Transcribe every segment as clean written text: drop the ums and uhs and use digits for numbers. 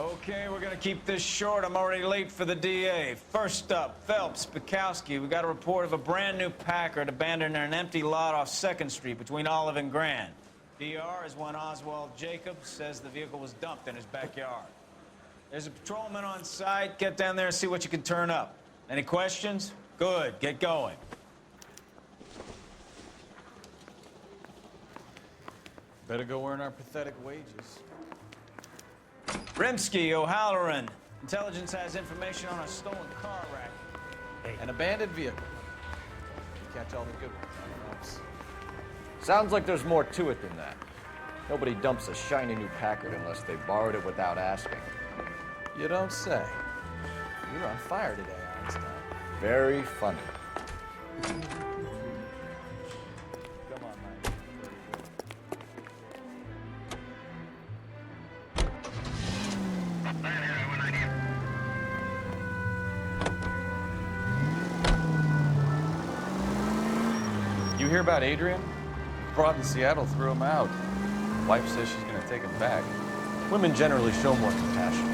Okay, we're gonna keep this short. I'm already late for the DA. First up, Phelps, Bukowski. We got a report of a brand new Packard abandoned in an empty lot off 2nd Street between Olive and Grand. DR is one Oswald Jacobs says the vehicle was dumped in his backyard. There's a patrolman on site. Get down there and see what you can turn up. Any questions? Good, get going. Better go earn our pathetic wages. Rimsky, O'Halloran. Intelligence has information on a stolen car racket. Hey. An abandoned vehicle. You catch all the good ones, I don't know. Sounds like there's more to it than that. Nobody dumps a shiny new Packard unless they borrowed it without asking. You don't say. You're on fire today, Einstein. Very funny. Come on, man. You hear about Adrian? Broad in Seattle threw him out. Wife says she's gonna take him back. Women generally show more compassion.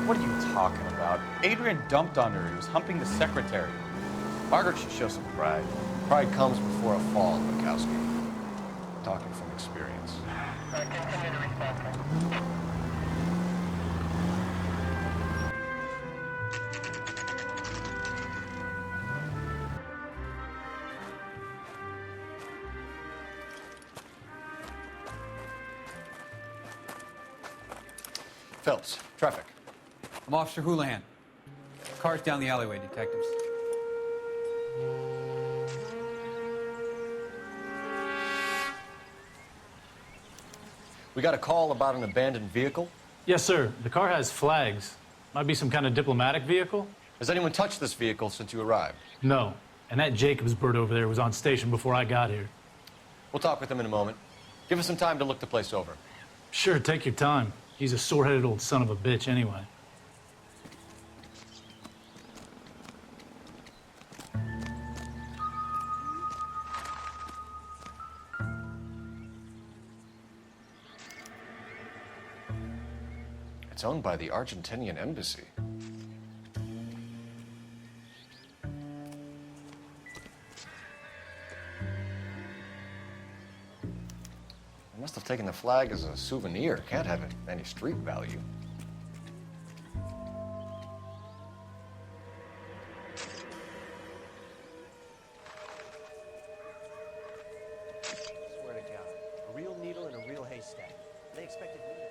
What are you talking about? Adrian dumped on her. He was humping the secretary. Margaret should show some pride. Pride comes before a fall, Bukowski. Talking from experience. Phelps, traffic. I'm Officer Houlihan. Car's down the alleyway, detectives. We got a call about an abandoned vehicle. Yes, sir. The car has flags. Might be some kind of diplomatic vehicle? Has anyone touched this vehicle since you arrived? No. And that Jacobs bird over there was on station before I got here. We'll talk with him in a moment. Give us some time to look the place over. Sure, take your time. He's a sore-headed old son of a bitch anyway. It's owned by the Argentinian embassy. They must have taken the flag as a souvenir. Can't have any street value. Swear to God, a real needle in a real haystack. They expected me to find.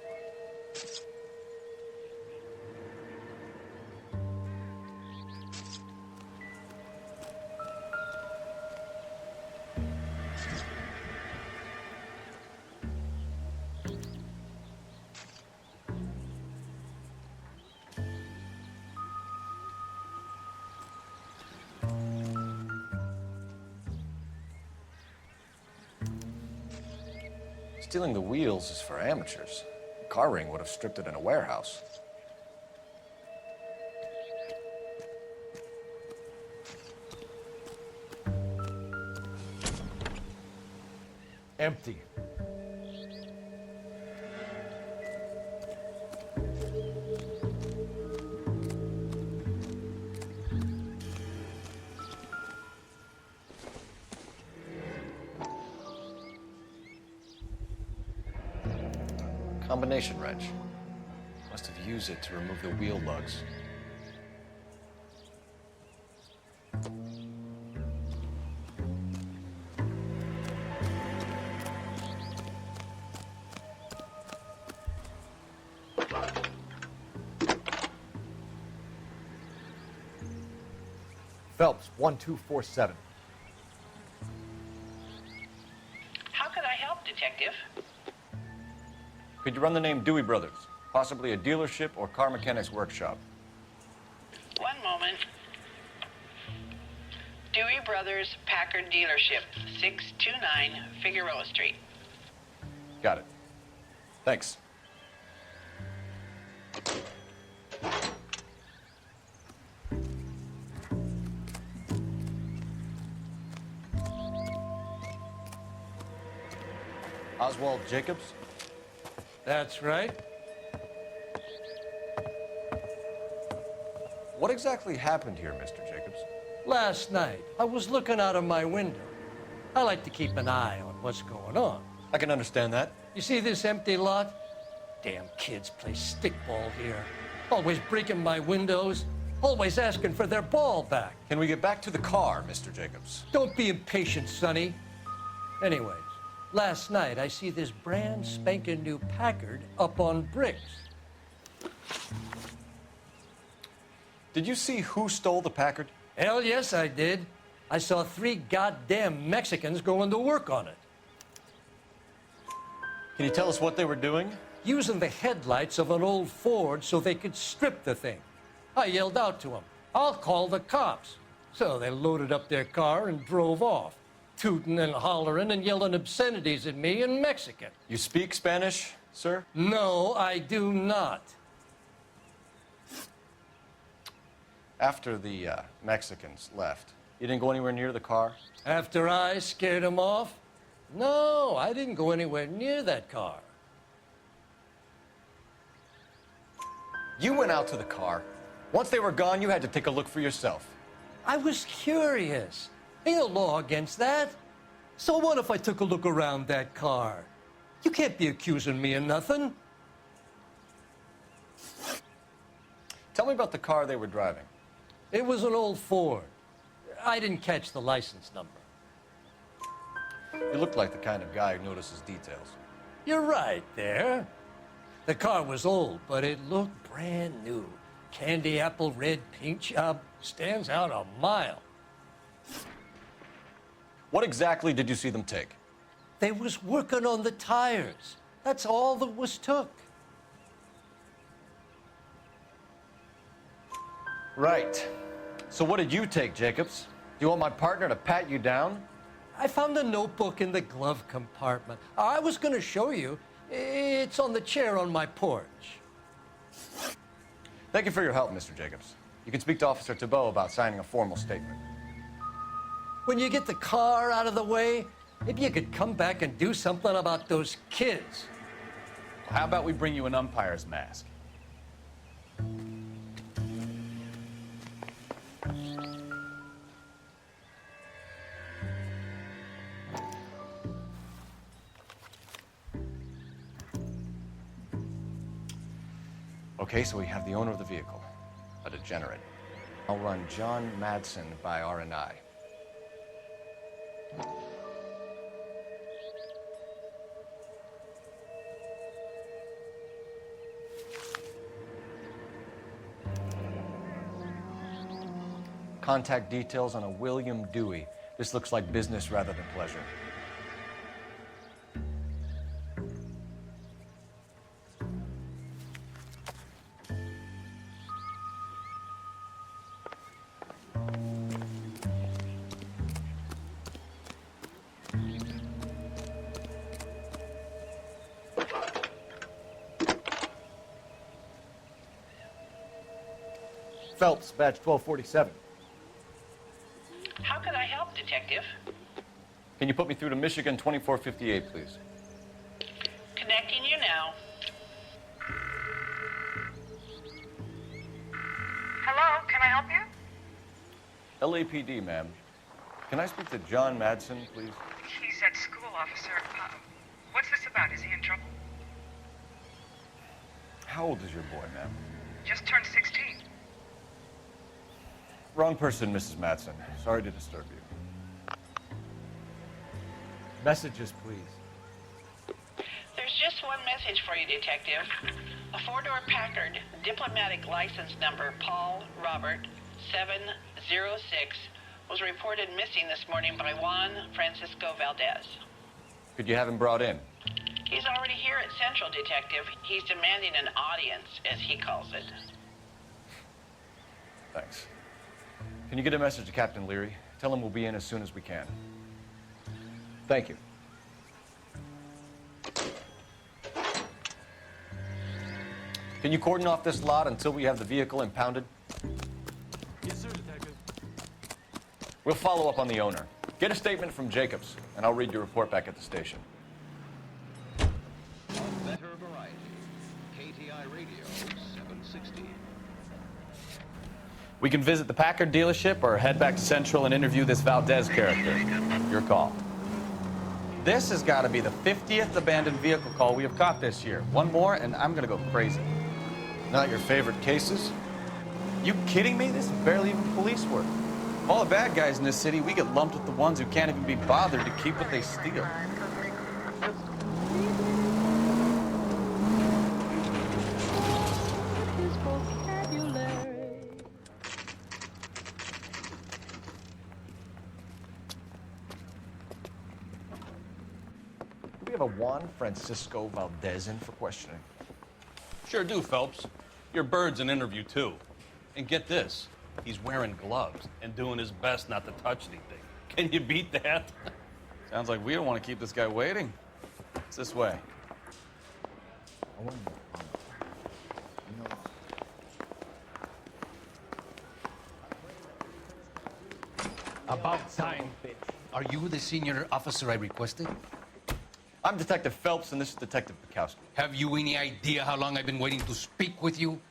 Stealing the wheels is for amateurs. The car ring would have stripped it in a warehouse. Empty. Combination wrench. Must have used it to remove the wheel lugs. Phelps, 1247. How could I help, Detective? Could you run the name Dewey Brothers? Possibly a dealership or car mechanics workshop. One moment. Dewey Brothers Packard Dealership, 629 Figueroa Street. Got it. Thanks. Oswald Jacobs? That's right. What exactly happened here, Mr. Jacobs? Last night, I was looking out of my window. I like to keep an eye on what's going on. I can understand that. You see this empty lot? Damn kids play stickball here. Always breaking my windows. Always asking for their ball back. Can we get back to the car, Mr. Jacobs? Don't be impatient, Sonny. Anyways, last night I see this brand spanking new Packard up on bricks. Did you see who stole the Packard? Hell yes, I did. I saw 3 goddamn Mexicans going to work on it. Can you tell us what they were doing? Using the headlights of an old Ford so they could strip the thing. I yelled out to them, "I'll call the cops." So they loaded up their car and drove off, tooting and hollering and yelling obscenities at me in Mexican. You speak Spanish, sir? No, I do not. After the Mexicans left, you didn't go anywhere near the car? After I scared them off? No, I didn't go anywhere near that car. You went out to the car. Once they were gone, you had to take a look for yourself. I was curious. Ain't no law against that. So what if I took a look around that car? You can't be accusing me of nothing. Tell me about the car they were driving. It was an old Ford. I didn't catch the license number. You looked like the kind of guy who notices details. You're right there. The car was old, but it looked brand new. Candy apple red paint job stands out a mile. What exactly did you see them take? They was working on the tires. That's all that was took. Right. So what did you take, Jacobs? Do you want my partner to pat you down? I found a notebook in the glove compartment. I was going to show you. It's on the chair on my porch. Thank you for your help, Mr. Jacobs. You can speak to Officer Thibault about signing a formal statement. When you get the car out of the way, maybe you could come back and do something about those kids. How about we bring you an umpire's mask? Okay, so we have the owner of the vehicle, a degenerate. I'll run John Madsen by R&I. Contact details on a William Dewey. This looks like business rather than pleasure. Phelps, badge 1247. How can I help, Detective? Can you put me through to Michigan 2458, please? Connecting you now. Hello, can I help you? LAPD, ma'am. Can I speak to John Madsen, please? He's at school, officer. What's this about? Is he in trouble? How old is your boy, ma'am? Just turned 16. Wrong person, Mrs. Madsen. Sorry to disturb you. Messages, please. There's just one message for you, Detective. A 4-door Packard, diplomatic license number Paul Robert 706, was reported missing this morning by Juan Francisco Valdez. Could you have him brought in? He's already here at Central, Detective. He's demanding an audience, as he calls it. Thanks. Can you get a message to Captain Leary? Tell him we'll be in as soon as we can. Thank you. Can you cordon off this lot until we have the vehicle impounded? Yes, sir, Detective. We'll follow up on the owner. Get a statement from Jacobs, and I'll read your report back at the station. Better variety. KTI Radio 760. We can visit the Packard dealership or head back to Central and interview this Valdez character. Your call. This has got to be the 50th abandoned vehicle call we have caught this year. One more, and I'm going to go crazy. Not your favorite cases? You kidding me? This is barely even police work. Of all the bad guys in this city, we get lumped with the ones who can't even be bothered to keep what they steal. Do we have a Juan Francisco Valdez in for questioning? Sure do, Phelps. Your bird's an interview, too. And get this, he's wearing gloves and doing his best not to touch anything. Can you beat that? Sounds like we don't want to keep this guy waiting. It's this way. About time. Are you the senior officer I requested? I'm Detective Phelps, and this is Detective Bukowski. Have you any idea how long I've been waiting to speak with you?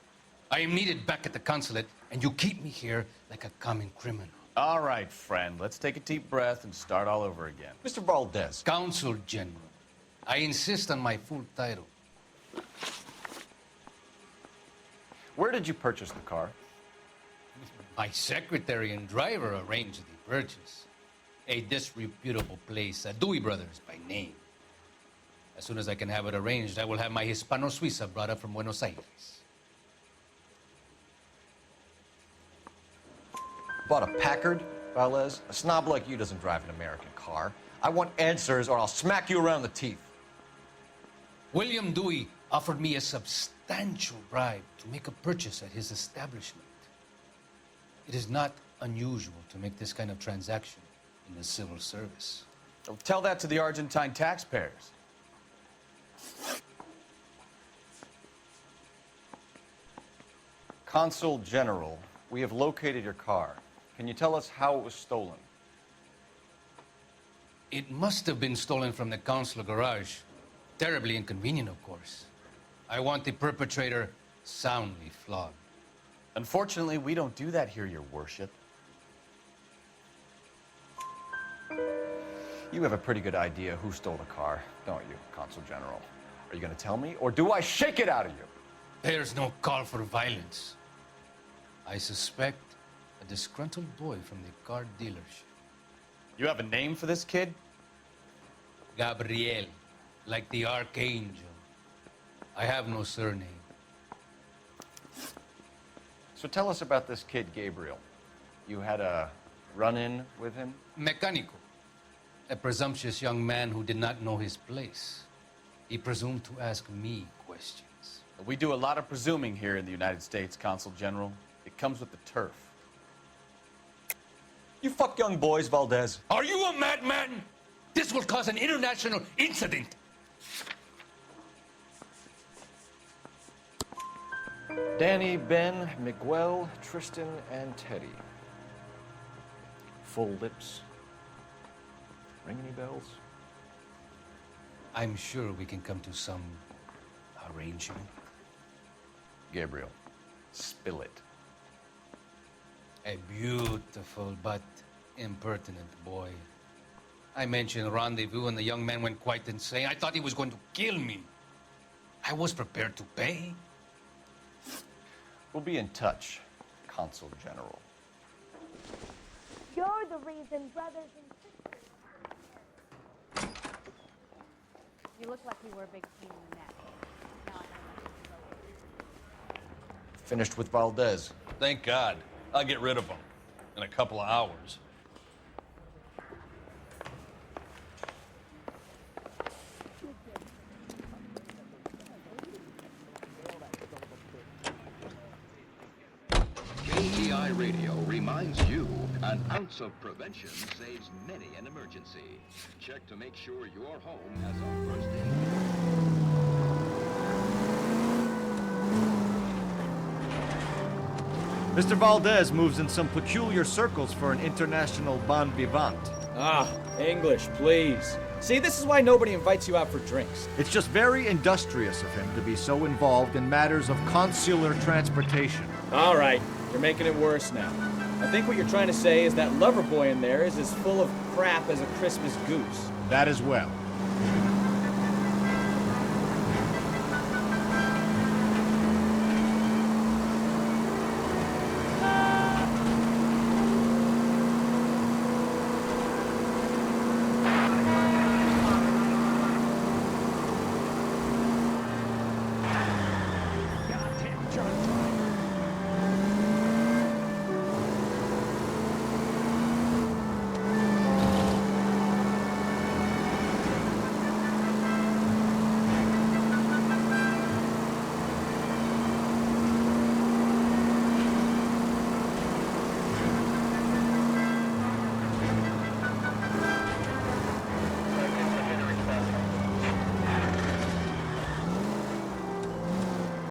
I am needed back at the consulate, and you keep me here like a common criminal. All right, friend. Let's take a deep breath and start all over again. Mr. Valdez. Consul General. I insist on my full title. Where did you purchase the car? My secretary and driver arranged the purchase. A disreputable place, Dewey Brothers by name. As soon as I can have it arranged, I will have my Hispano Suiza brought up from Buenos Aires. Bought a Packard, Valdez? A snob like you doesn't drive an American car. I want answers or I'll smack you around the teeth. William Dewey offered me a substantial bribe to make a purchase at his establishment. It is not unusual to make this kind of transaction in the civil service. Well, tell that to the Argentine taxpayers. Consul General, we have located your car. Can you tell us how it was stolen? It must have been stolen from the consular garage. Terribly inconvenient, of course. I want the perpetrator soundly flogged. Unfortunately, we don't do that here, Your Worship. You have a pretty good idea who stole the car, don't you, Consul General? Are you going to tell me, or do I shake it out of you? There's no call for violence. I suspect a disgruntled boy from the car dealership. You have a name for this kid? Gabriel, like the archangel. I have no surname. So tell us about this kid, Gabriel. You had a run-in with him? Mecánico, a presumptuous young man who did not know his place. He presumed to ask me questions. We do a lot of presuming here in the United States, Consul General. It comes with the turf. You fuck young boys, Valdez. Are you a madman? This will cause an international incident. Danny, Ben, Miguel, Tristan, and Teddy. Full lips. Ring any bells? I'm sure we can come to some arrangement. Gabriel, spill it. A beautiful but impertinent boy. I mentioned rendezvous and the young man went quite insane. I thought he was going to kill me. I was prepared to pay. We'll be in touch, Consul General. You're the reason brothers and sisters. You look like you were a big pain in the neck. Now I know. Finished with Valdez. Thank God. I'll get rid of him in a couple of hours. KEI Radio reminds you, an ounce of prevention saves many an emergency. Check to make sure your home has a first aid. Mr. Valdez moves in some peculiar circles for an international bon vivant. Ah, English, please. See, this is why nobody invites you out for drinks. It's just very industrious of him to be so involved in matters of consular transportation. All right, You're making it worse now. I think what you're trying to say is that lover boy in there is as full of crap as a Christmas goose. That as well.